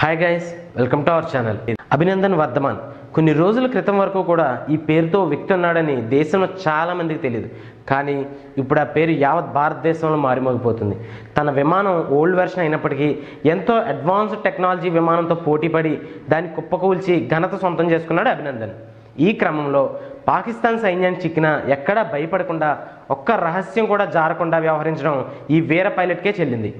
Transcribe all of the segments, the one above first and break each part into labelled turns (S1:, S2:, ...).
S1: Hi guys, welcome to our channel. Abhinandan Varthaman కొన్ని రోజుల క్రితం వరకు కూడా ఈ పేరుతో వ్యక్తి ఉన్నాడని దేశంలో చాలా మందికి తెలియదు. కానీ ఇప్పుడు ఆ పేరు యావత్ భారతదేశంలో మారిమోగిపోతుంది. తన విమానం ఓల్డ్ వెర్షన్ అయినప్పటికీ ఎంతో అడ్వాన్స్డ్ టెక్నాలజీ విమానంతో పోటీపడి దాన్ని కుప్పకూల్చి ఘనత సొంతం చేసుకున్నాడు అభినందన్. ఈ క్రమంలో పాకిస్తాన్ సైన్యాన్ని చిక్కిన ఎక్కడా భయపడకుండా ఒక్క రహస్యం కూడా జారకుండా వ్యవహరించడం ఈ వీర పైలట్కే చెల్లింది.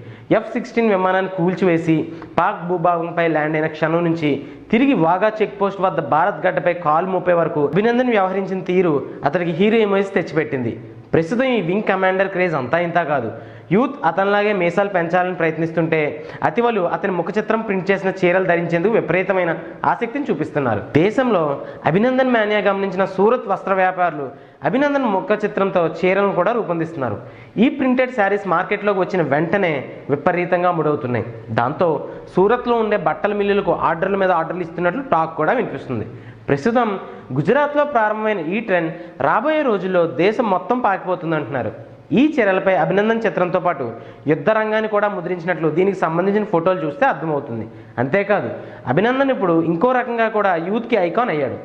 S1: F-16 విమానాన్ని కూల్చివేసి పాక్ భూభాగంపై ల్యాండ్ అయిన క్షణం నుంచి తిరిగి వాగా చెక్ పోస్ట్ వద్ద భారత్ గడ్డపై కాలు మోపే వరకు అభినందన్ వ్యవహరించిన తీరు అతనికి హీరో ఎమోజీస్ తెచ్చిపెట్టింది. ప్రస్తుతం ఈ వింగ్ కమాండర్ క్రేజ్ అంతా ఇంతా కాదు. యూత్ అతనిలాగే మీసాలు పెంచాలని ప్రయత్నిస్తుంటే అతివలు అతని ముఖ చిత్రం ప్రింట్ చేసిన చీరలు ధరించేందుకు విపరీతమైన ఆసక్తిని చూపిస్తున్నారు. దేశంలో అభినందన్ మానియా గమనించిన సూరత్ వస్త్ర వ్యాపారులు అభినందన్ ముఖ చిత్రంతో చీరలను కూడా రూపొందిస్తున్నారు. ఈ ప్రింటెడ్ శారీస్ మార్కెట్లోకి వచ్చిన వెంటనే విపరీతంగా ముడవుతున్నాయి. దాంతో సూరత్లో ఉండే బట్టల మిల్లులకు ఆర్డర్ల మీద ఆర్డర్లు ఇస్తున్నట్లు టాక్ కూడా వినిపిస్తుంది. ప్రస్తుతం గుజరాత్లో ప్రారంభమైన ఈ ట్రెండ్ రాబోయే రోజుల్లో దేశం మొత్తం పాకిపోతుంది అంటున్నారు. ఈ చర్యలపై అభినందన్ చిత్రంతో పాటు యుద్ధ రంగాన్ని కూడా ముద్రించినట్లు దీనికి సంబంధించిన ఫోటోలు చూస్తే అర్థమవుతుంది. అంతేకాదు అభినందన్ ఇప్పుడు ఇంకో రకంగా కూడా యూత్కి ఐకాన్ అయ్యాడు.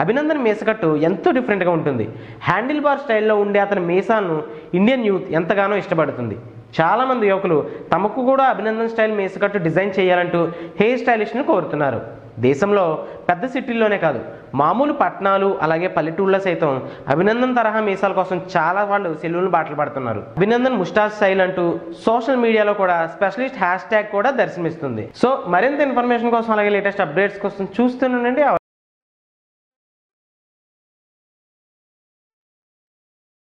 S1: అభినందన్ మీసకట్టు ఎంతో డిఫరెంట్గా ఉంటుంది. హ్యాండిల్ బార్ స్టైల్లో ఉండే అతని మీసాలను ఇండియన్ యూత్ ఎంతగానో ఇష్టపడుతుంది. చాలామంది యువకులు తమకు కూడా అభినందన్ స్టైల్ మీసకట్టు డిజైన్ చేయాలంటూ హెయిర్ స్టైలిస్ట్ను కోరుతున్నారు. దేశంలో పెద్ద సిటీల్లోనే కాదు, మామూలు పట్టణాలు అలాగే పల్లెటూళ్ళలో సైతం అభినందన్ తరహా మీసాల కోసం చాలా వాళ్ళు సెలూన్లు బాటలు పడుతున్నారు. అభినందన్ ముస్టాచ్ స్టైల్ అంటూ సోషల్ మీడియాలో కూడా స్పెషలిస్ట్ హ్యాష్ ట్యాగ్ కూడా దర్శనమిస్తుంది. సో మరింత ఇన్ఫర్మేషన్ కోసం అలాగే లేటెస్ట్ అప్డేట్స్ కోసం చూస్తూనే ఉండండి.